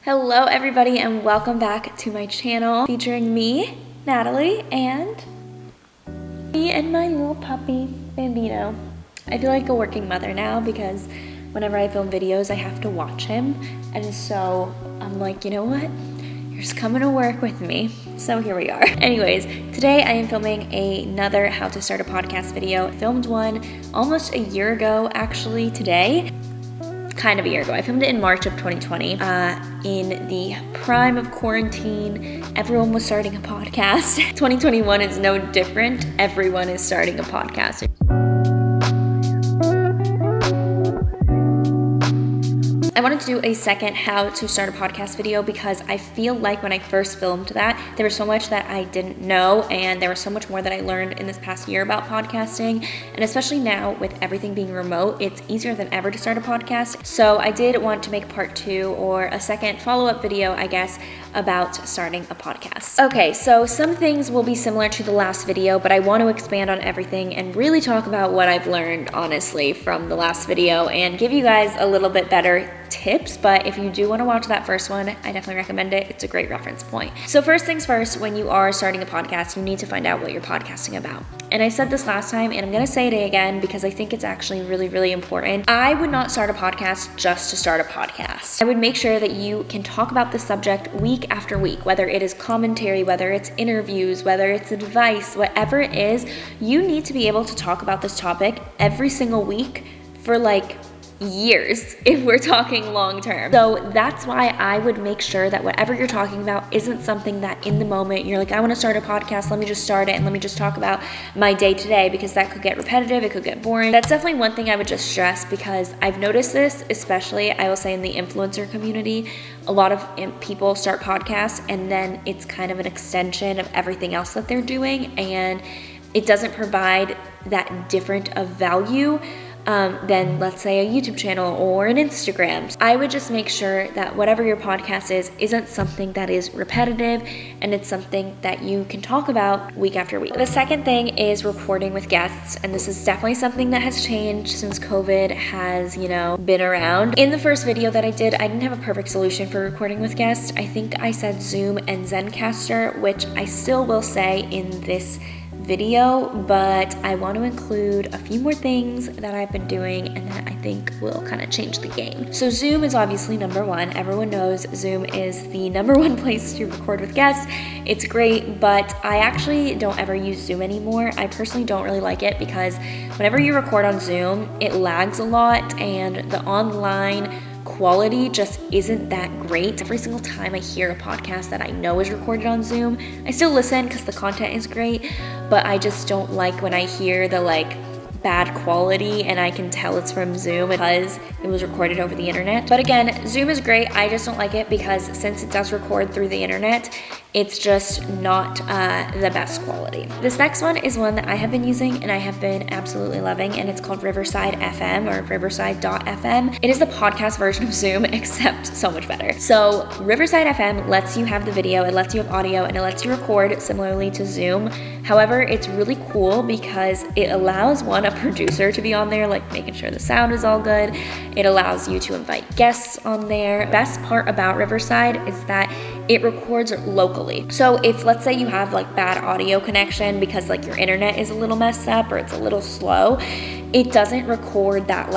Hello everybody and welcome back to my channel featuring me, Natalie, and my little puppy, Bambino. I feel like a working mother now because whenever I film videos I have to watch him, and so I'm like, you know what? You're just coming to work with me. So here we are. Anyways, today I am filming another how to start a podcast video. I filmed one almost a year ago actually today. Kind of a year ago. I filmed it in March of 2020 in the prime of quarantine. Everyone was starting a podcast. 2021 is no different. Everyone is starting a podcast. I wanted to do a second how to start a podcast video because I feel like when I first filmed that, there was so much that I didn't know, and there was so much more that I learned in this past year about podcasting. And especially now with everything being remote, it's easier than ever to start a podcast. So I did want to make part 2 or a second follow-up video, I guess, about starting a podcast. Okay, so some things will be similar to the last video, but I want to expand on everything and really talk about what I've learned, honestly, from the last video and give you guys a little bit better tips. But if you do want to watch that first one, I definitely recommend it. It's a great reference point. So first things first, when you are starting a podcast, you need to find out what you're podcasting about. And I said this last time, and I'm going to say it again because I think it's actually really, really important. I would not start a podcast just to start a podcast. I would make sure that you can talk about the subject week after week, whether it is commentary, whether it's interviews, whether it's advice, whatever it is, you need to be able to talk about this topic every single week for like years if we're talking long term. So that's why I would make sure that whatever you're talking about isn't something that in the moment you're like, I want to start a podcast, let me just start it and let me just talk about my day to day, because that could get repetitive, it could get boring. That's definitely one thing I would just stress, because I've noticed this, especially I will say in the influencer community. A lot of people start podcasts and then it's kind of an extension of everything else that they're doing, and it doesn't provide that different of value than, let's say, a YouTube channel or an Instagram. I would just make sure that whatever your podcast is isn't something that is repetitive, and it's something that you can talk about week after week. The second thing is recording with guests, and this is definitely something that has changed since COVID has, been around. In the first video that I didn't have a perfect solution for recording with guests. I think I said Zoom and Zencastr, which I still will say in this video, but I want to include a few more things that I've been doing and that I think will kind of change the game. So Zoom is obviously number one. Everyone knows Zoom is the number one place to record with guests. It's great, but I actually don't ever use Zoom anymore. I personally don't really like it because whenever you record on Zoom, it lags a lot and the online quality just isn't that great. Every single time I hear a podcast that I know is recorded on Zoom, I still listen because the content is great, but I just don't like when I hear the bad quality and I can tell it's from Zoom because it was recorded over the internet. But again, Zoom is great. I just don't like it because since it does record through the internet, it's just not the best quality. This next one is one that I have been using and I have been absolutely loving, and it's called Riverside FM or Riverside.fm. It is the podcast version of Zoom, except so much better. So Riverside FM lets you have the video, it lets you have audio, and it lets you record similarly to Zoom. However, it's really cool because it allows a producer to be on there, making sure the sound is all good. It allows you to invite guests on there. Best part about Riverside is that it records locally. So if, let's say, you have bad audio connection because your internet is a little messed up or it's a little slow, it doesn't record that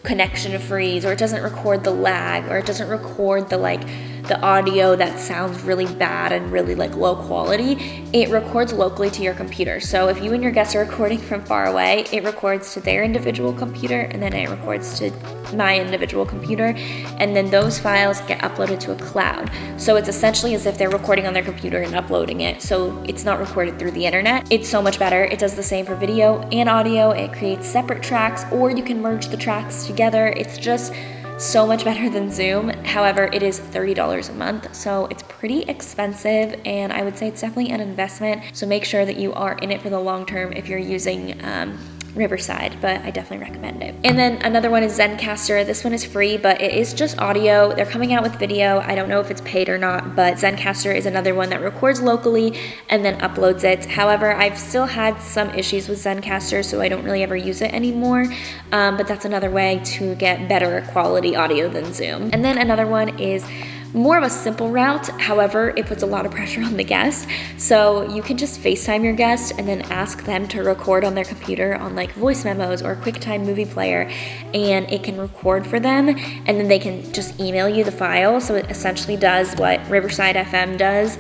connection freeze, or it doesn't record the lag, or it doesn't record the audio that sounds really bad and really low quality. It records locally to your computer. So if you and your guests are recording from far away, it records to their individual computer and then it records to my individual computer, and then those files get uploaded to a cloud. So it's essentially as if they're recording on their computer and uploading it. So it's not recorded through the internet. It's so much better. It does the same for video and audio. It creates separate tracks, or you can merge the tracks together. It's just so much better than Zoom. However, it is $30 a month, so it's pretty expensive, and I would say it's definitely an investment. So make sure that you are in it for the long term if you're using Riverside, but I definitely recommend it. And then another one is Zencastr. This one is free, but it is just audio. They're coming out with video. I don't know if it's paid or not, but Zencastr is another one that records locally and then uploads it. However, I've still had some issues with Zencastr, so I don't really ever use it anymore, but that's another way to get better quality audio than Zoom. And then another one is more of a simple route. However, it puts a lot of pressure on the guest. So you can just FaceTime your guest and then ask them to record on their computer on like voice memos or QuickTime movie player, and it can record for them, and then they can just email you the file. So it essentially does what Riverside FM does,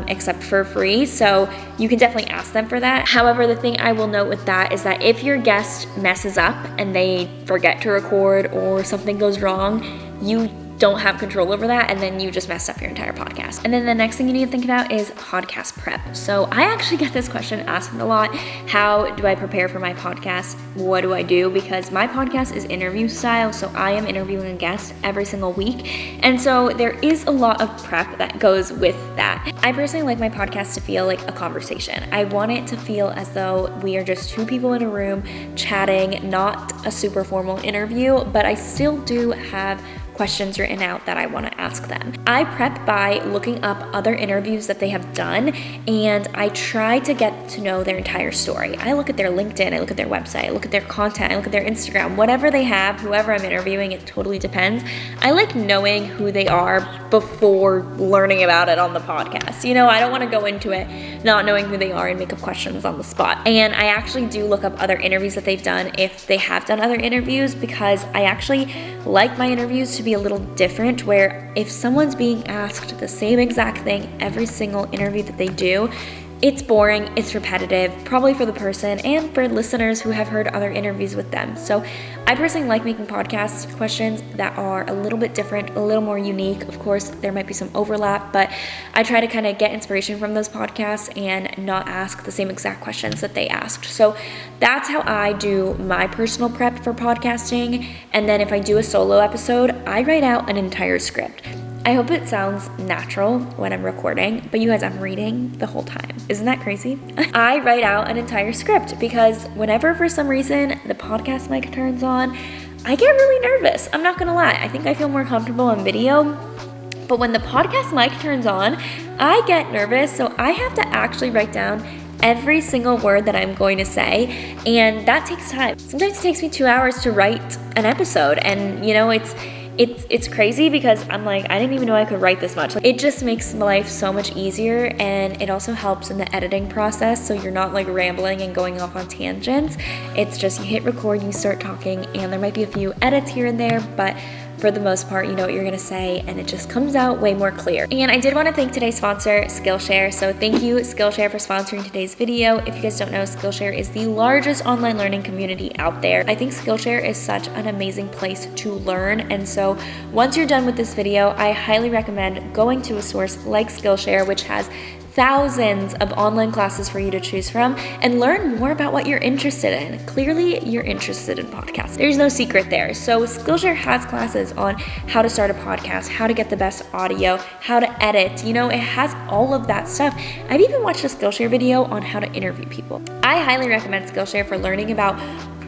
except for free. So you can definitely ask them for that. However, the thing I will note with that is that if your guest messes up and they forget to record or something goes wrong, you don't have control over that, and then you just mess up your entire podcast. And then the next thing you need to think about is podcast prep. So I actually get this question asked a lot. How do I prepare for my podcast? What do I do? Because my podcast is interview style, so I am interviewing a guest every single week. And so there is a lot of prep that goes with that. I personally like my podcast to feel like a conversation. I want it to feel as though we are just two people in a room chatting, not a super formal interview, but I still do have questions written out that I want to ask them. I prep by looking up other interviews that they have done, and I try to get to know their entire story. I look at their LinkedIn, I look at their website, I look at their content, I look at their Instagram, whatever they have, whoever I'm interviewing, it totally depends. I like knowing who they are before learning about it on the podcast. You know, I don't want to go into it not knowing who they are and make up questions on the spot. And I actually do look up other interviews that they've done if they have done other interviews, because I actually like my interviews to be a little different, where if someone's being asked the same exact thing every single interview that they do, it's boring, it's repetitive, probably for the person and for listeners who have heard other interviews with them. So I personally like making podcast questions that are a little bit different, a little more unique. Of course, there might be some overlap, but I try to kind of get inspiration from those podcasts and not ask the same exact questions that they asked. So that's how I do my personal prep for podcasting. And then if I do a solo episode, I write out an entire script. I hope it sounds natural when I'm recording, but you guys, I'm reading the whole time. Isn't that crazy? I write out an entire script because whenever for some reason the podcast mic turns on, I get really nervous. I'm not gonna lie. I think I feel more comfortable on video, but when the podcast mic turns on, I get nervous. So I have to actually write down every single word that I'm going to say, and that takes time. Sometimes it takes me 2 hours to write an episode, and you know, it's crazy because I'm like, I didn't even know I could write this much. It just makes life so much easier, and it also helps in the editing process, so you're not like rambling and going off on tangents. It's just you hit record, you start talking, and there might be a few edits here and there, but for the most part, you know what you're gonna say, and it just comes out way more clear. And I did want to thank today's sponsor, Skillshare. So thank you, Skillshare, for sponsoring today's video. If you guys don't know, Skillshare is the largest online learning community out there. I think Skillshare is such an amazing place to learn, and so once you're done with this video, I highly recommend going to a source like Skillshare, which has thousands of online classes for you to choose from, and learn more about what you're interested in. Clearly, you're interested in podcasts. There's no secret there. So Skillshare has classes on how to start a podcast, how to get the best audio, how to edit. You know, it has all of that stuff. I've even watched a Skillshare video on how to interview people. I highly recommend Skillshare for learning about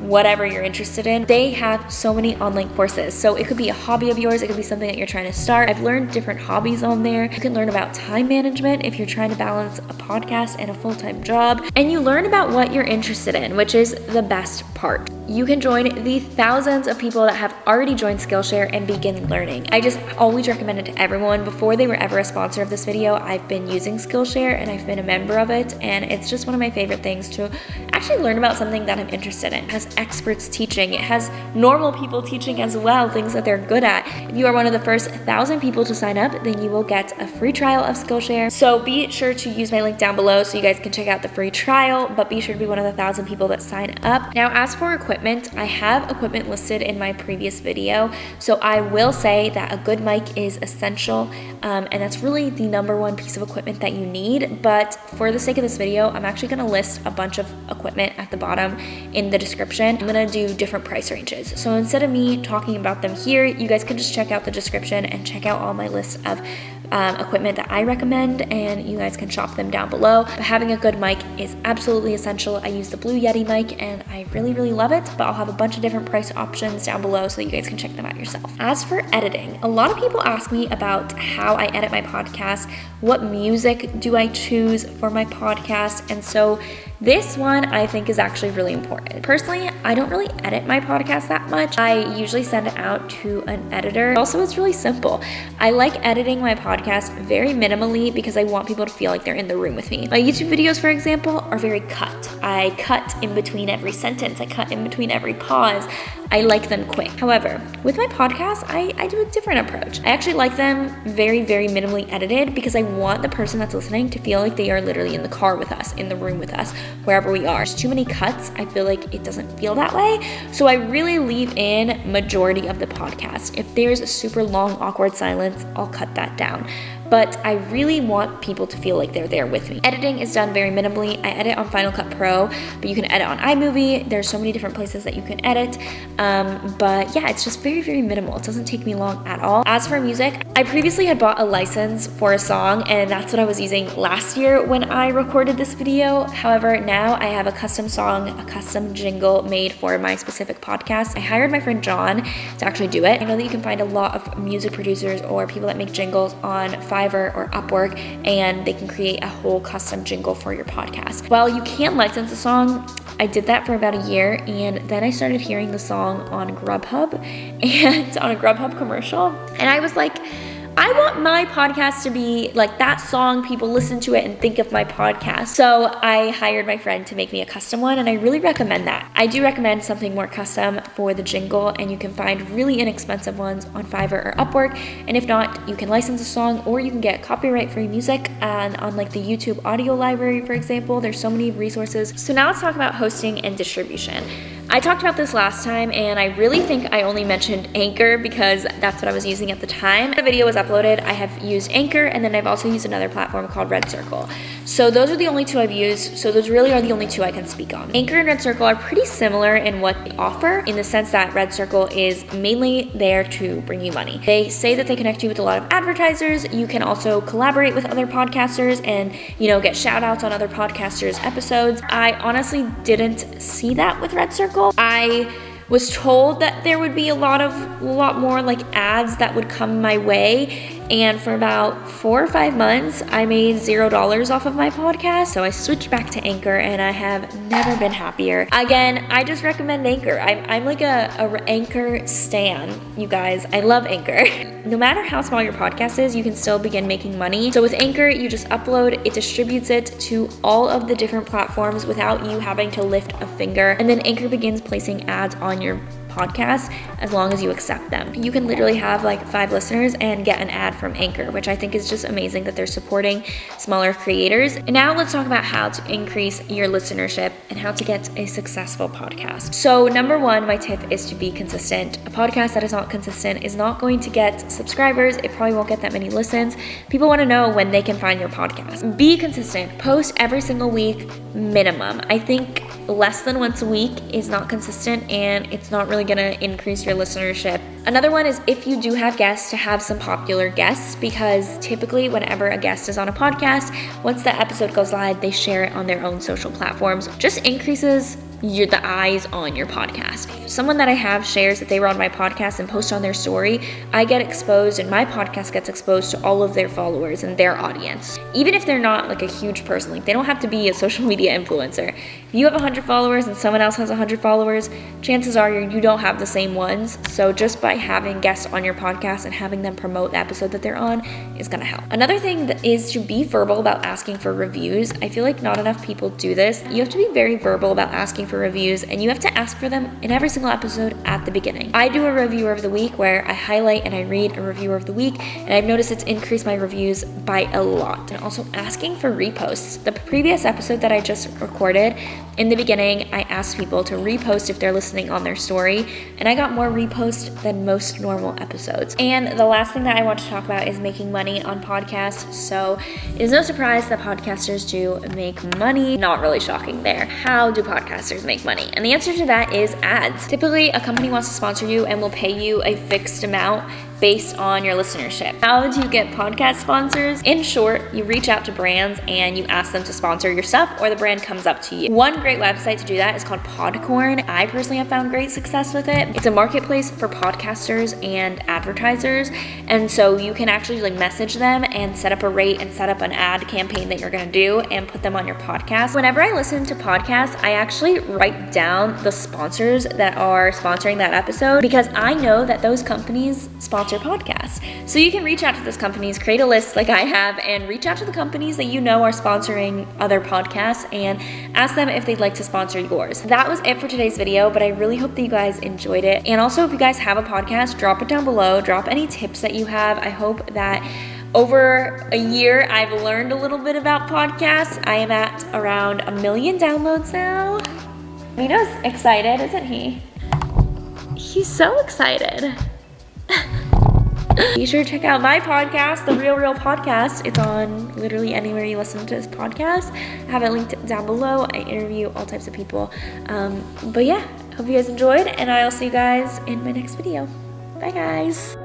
whatever you're interested in. They have so many online courses. So it could be a hobby of yours. It could be something that you're trying to start. I've learned different hobbies on there. You can learn about time management if you're trying to balance a podcast and a full-time job. And you learn about what you're interested in, which is the best part. You can join the thousands of people that have already joined Skillshare and begin learning. I just always recommend it to everyone. Before they were ever a sponsor of this video, I've been using Skillshare and I've been a member of it, and it's just one of my favorite things to actually learn about something that I'm interested in. It has experts teaching. It has normal people teaching as well, things that they're good at. If you are one of the first 1,000 people to sign up, then you will get a free trial of Skillshare. So be sure to use my link down below so you guys can check out the free trial, but be sure to be one of the 1,000 people that sign up. Now, as for equipment, I have equipment listed in my previous video. So I will say that a good mic is essential, and that's really the number one piece of equipment that you need. But for the sake of this video, I'm actually gonna list a bunch of equipment at the bottom in the description. I'm gonna do different price ranges. So instead of me talking about them here, you guys can just check out the description and check out all my lists of equipment that I recommend, and you guys can shop them down below. But having a good mic is absolutely essential. I use the Blue Yeti mic and I really, really love it, but I'll have a bunch of different price options down below so that you guys can check them out yourself. As for editing, a lot of people ask me about how I edit my podcast, what music do I choose for my podcast, and so This one I think is actually really important. Personally, I don't really edit my podcast that much. I usually send it out to an editor. Also, it's really simple. I like editing my podcast very minimally because I want people to feel like they're in the room with me. My YouTube videos, for example, are very cut. I cut in between every sentence. I cut in between every pause. I like them quick. However, with my podcast, I do a different approach. I actually like them very, very minimally edited because I want the person that's listening to feel like they are literally in the car with us, in the room with us, wherever we are. There's too many cuts. I feel like it doesn't feel that way. So I really leave in majority of the podcast. If there's a super long, awkward silence, I'll cut that down. But I really want people to feel like they're there with me. Editing is done very minimally. I edit on Final Cut Pro, but you can edit on iMovie. There's so many different places that you can edit. But yeah, it's just very, very minimal. It doesn't take me long at all. As for music, I previously had bought a license for a song, and that's what I was using last year when I recorded this video. However, now I have a custom song, a custom jingle made for my specific podcast. I hired my friend John to actually do it. I know that you can find a lot of music producers or people that make jingles on Fiverr or Upwork, and they can create a whole custom jingle for your podcast. While you can license a song, I did that for about a year, and then I started hearing the song on Grubhub and on a Grubhub commercial, and I was like, I want my podcast to be like that song. People listen to it and think of my podcast. So I hired my friend to make me a custom one, and I really recommend that. I do recommend something more custom for the jingle, and you can find really inexpensive ones on Fiverr or Upwork. And if not, you can license a song, or you can get copyright-free music and on like the YouTube audio library, for example. There's so many resources. So now let's talk about hosting and distribution. I talked about this last time, and I really think I only mentioned Anchor because that's what I was using at the time the video was uploaded. I have used Anchor, and then I've also used another platform called Red Circle. So those are the only two I've used. So those really are the only two I can speak on. Anchor and Red Circle are pretty similar in what they offer, in the sense that Red Circle is mainly there to bring you money. They say that they connect you with a lot of advertisers. You can also collaborate with other podcasters and, get shout outs on other podcasters' episodes. I honestly didn't see that with Red Circle. I was told that there would be a lot more like ads that would come my way, and for about 4 or 5 months I made $0 off of my podcast. So I switched back to Anchor, and I have never been happier. Again, I just recommend Anchor. I'm like a Anchor stan, you guys. I love Anchor. No matter how small your podcast is, you can still begin making money. So with Anchor, you just upload, it distributes it to all of the different platforms without you having to lift a finger, and then Anchor begins placing ads on your podcast as long as you accept them. You can literally have like 5 listeners and get an ad from Anchor, which I think is just amazing that they're supporting smaller creators. And now let's talk about how to increase your listenership and how to get a successful podcast. So number 1, my tip is to be consistent. A podcast that is not consistent is not going to get subscribers. It probably won't get that many listens. People want to know when they can find your podcast. Be consistent. Post every single week minimum. I think less than once a week is not consistent, and it's not really going to increase your listenership. Another one is, if you do have guests, to have some popular guests, because typically whenever a guest is on a podcast, once the episode goes live, they share it on their own social platforms. Just increases the eyes on your podcast. If someone that I have shares that they were on my podcast and post on their story, I get exposed, and my podcast gets exposed to all of their followers and their audience. Even if they're not like a huge person, like they don't have to be a social media influencer. If you have 100 followers and someone else has 100 followers, chances are you don't have the same ones. So just by having guests on your podcast and having them promote the episode that they're on is gonna help. Another thing is to be verbal about asking for reviews. I feel like not enough people do this. You have to be very verbal about asking for reviews, and you have to ask for them in every single episode at the beginning. I do a reviewer of the week where I highlight and I read a reviewer of the week, and I've noticed it's increased my reviews by a lot. And also asking for reposts. The previous episode that I just recorded, in the beginning, I asked people to repost if they're listening on their story, and I got more reposts than most normal episodes. And the last thing that I want to talk about is making money on podcasts. So it is no surprise that podcasters do make money. Not really shocking there. How do podcasters make money? And the answer to that is ads. Typically, a company wants to sponsor you and will pay you a fixed amount based on your listenership. How do you get podcast sponsors? In short, you reach out to brands and you ask them to sponsor your stuff, or the brand comes up to you. One great website to do that is called Podcorn. I personally have found great success with it. It's a marketplace for podcasters and advertisers, and so you can actually like message them and set up a rate and set up an ad campaign that you're gonna do and put them on your podcast. Whenever I listen to podcasts, I actually write down the sponsors that are sponsoring that episode, because I know that those companies sponsor podcasts. So you can reach out to those companies, create a list like I have, and reach out to the companies that you know are sponsoring other podcasts and ask them if they'd like to sponsor yours. That was it for today's video, but I really hope that you guys enjoyed it. And also, if you guys have a podcast, drop it down below. Drop any tips that you have. I hope that over a year, I've learned a little bit about podcasts. I am at around 1 million downloads now. Mino's excited, isn't he? He's so excited. Be sure to check out my podcast, The Real Podcast. It's on literally anywhere you listen to this podcast. I have it linked down below. I interview all types of people. But yeah, hope you guys enjoyed, and I'll see you guys in my next video. Bye, guys.